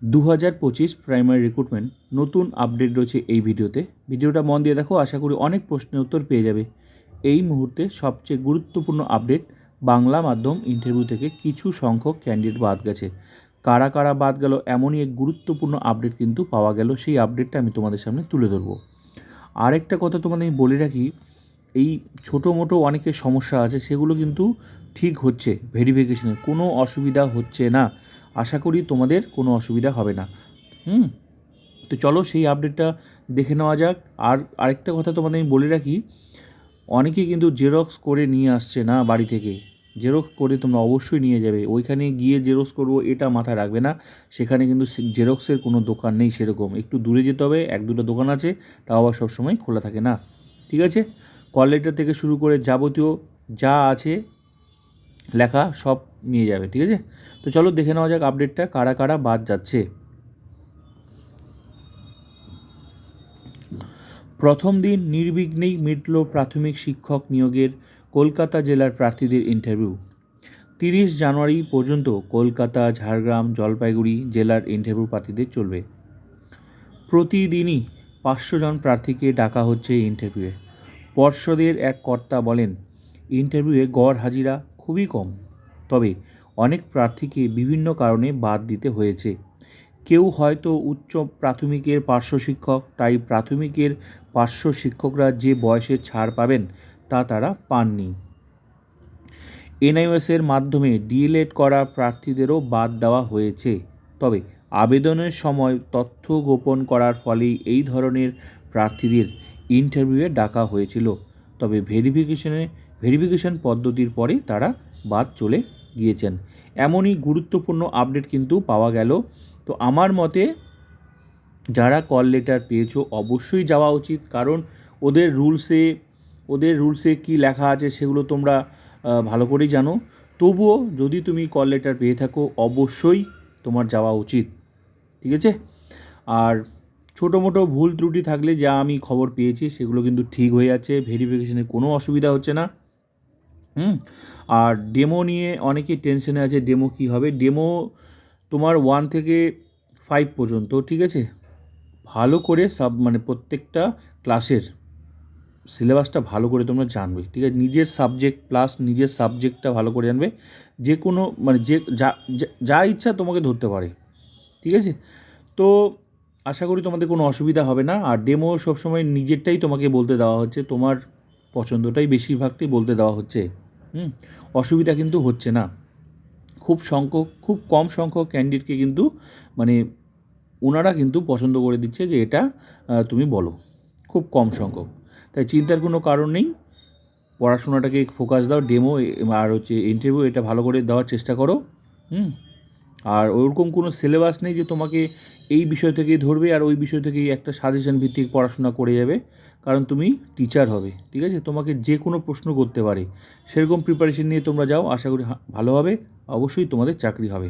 2025 primary recruitment নতুন update রয়েছে এই ভিডিওটা মন দিয়ে দেখো, আশা করি অনেক প্রশ্নের উত্তর পেয়ে যাবে। এই মুহূর্তে সবচেয়ে গুরুত্বপূর্ণ আপডেট, বাংলা মাধ্যম ইন্টারভিউ থেকে কিছু সংখ্যক ক্যান্ডিডেট বাদ গেছে। কারা কারা বাদ গেল এমনই এক গুরুত্বপূর্ণ আপডেট কিন্তু পাওয়া গেল, সেই আপডেটটা আমি তোমাদের সামনে তুলে ধরবো। আরেকটা কথা তোমাদের আমি বলে রাখি, এই ছোটো মোটো অনেকের সমস্যা আছে, সেগুলো কিন্তু ঠিক হচ্ছে, ভেরিফিকেশনের কোনো অসুবিধা হচ্ছে না। আশা করি তোমাদের কোনো অসুবিধা হবে না। তো চলো সেই আপডেটটা দেখে নেওয়া যাক। আর আরেকটা কথা তোমাদের আমি বলে রাখি, অনেকে কিন্তু জেরক্স করে নিয়ে আসছে না বাড়ি থেকে। জেরক্স করে তোমরা অবশ্যই নিয়ে যাবে, ওইখানে গিয়ে জেরক্স করবো এটা মাথায় রাখবে না। সেখানে কিন্তু জেরক্সের কোনো দোকান নেই, সেরকম একটু দূরে যেতে হবে, এক দুটো দোকান আছে, তাও আবার সবসময় খোলা থাকে না। ঠিক আছে, কল লেটার থেকে শুরু করে যাবতীয় যা আছে লেখা সব নিয়ে যাবে। ঠিক আছে, তো চলো দেখে নেওয়া যাক আপডেটটা, কারা কারা বাদ যাচ্ছে। প্রথম দিন নির্বিঘ্নেই মিটল প্রাথমিক শিক্ষক নিয়োগের কলকাতা জেলার প্রার্থীদের ইন্টারভিউ। 30 জানুয়ারি পর্যন্ত কলকাতা, ঝাড়গ্রাম, জলপাইগুড়ি জেলার ইন্টারভিউ প্রার্থীদের চলবে। প্রতিদিনই 500 জন প্রার্থীকে ডাকা হচ্ছে ইন্টারভিউয়ে। পর্ষদের এক কর্তা বলেন, ইন্টারভিউয়ে গড় হাজিরা খুবই কম, তবে অনেক প্রার্থীকে বিভিন্ন কারণে বাদ দিতে হয়েছে। কেউ হয়তো উচ্চ প্রাথমিকের পার্শ্ব শিক্ষক, তাই প্রাথমিকের পার্শ্ব শিক্ষকরা যে বয়সের ছাড় পাবেন তা তারা পাননি। এনআইওএসের মাধ্যমে ডিএলএড করা প্রার্থীদেরও বাদ দেওয়া হয়েছে, তবে আবেদনের সময় তথ্য গোপন করার ফলেই এই ধরনের প্রার্থীদের ইন্টারভিউয়ে ডাকা হয়েছিল। তবে ভেরিফিকেশন পদ্ধতির পরে তারা বাদ চলে গিয়েছেন। এমনই গুরুত্বপূর্ণ আপডেট কিন্তু পাওয়া গেল। তো আমার মতে যারা কল লেটার পেয়েছো অবশ্যই যাওয়া উচিত, কারণ ওদের রুলসে কী লেখা আছে সেগুলো তোমরা ভালো করেই জানো। তবুও যদি তুমি কল লেটার পেয়ে থাকো অবশ্যই তোমার যাওয়া উচিত। ঠিক আছে, আর ছোটো মোটো ভুল ত্রুটি থাকলে যা আমি খবর পেয়েছি সেগুলো কিন্তু ঠিক হয়ে যাচ্ছে, ভেরিফিকেশনে কোনো অসুবিধা হচ্ছে না। আর ডেমো নিয়ে অনেকেই টেনশনে আছে, ডেমো কী হবে। ডেমো তোমার 1 থেকে 5 পর্যন্ত, ঠিক আছে, ভালো করে প্রত্যেকটা ক্লাসের সিলেবাসটা ভালো করে তোমরা জানবে। ঠিক আছে, নিজের সাবজেক্টটা ভালো করে জানবে। যে কোনো যা ইচ্ছা তোমাকে ধরতে পারে। ঠিক আছে, তো আশা করি তোমাদের কোনো অসুবিধা হবে না। আর ডেমো সবসময় নিজেরটাই তোমাকে বলতে দেওয়া হচ্ছে, তোমার পছন্দটাই বেশিরভাগটাই বলতে দেওয়া হচ্ছে। অসুবিধা কিন্তু হচ্ছে না। খুব কম সংখ্যক ক্যান্ডিডেটকে কিন্তু ওনারা কিন্তু পছন্দ করে দিচ্ছে যে এটা তুমি বলো, খুব কম সংখ্যক। তাই চিন্তার কোনো কারণ নেই, পড়াশোনাটাকে ফোকাস দাও, ডেমো আর ইন্টারভিউ এটা ভালো করে দেওয়ার চেষ্টা করো। আর ওরকম কোনো সিলেবাস নেই যে তোমাকে এই বিষয় থেকেই ধরবে আর ওই বিষয় থেকেই একটা সাজেশন ভিত্তিক পড়াশোনা করে যাবে, কারণ তুমি টিচার হবে। ঠিক আছে, তোমাকে যে কোনো প্রশ্ন করতে পারে, সেরকম প্রিপারেশন নিয়ে তোমরা যাও, আশা করি ভালো হবে, অবশ্যই তোমাদের চাকরি হবে।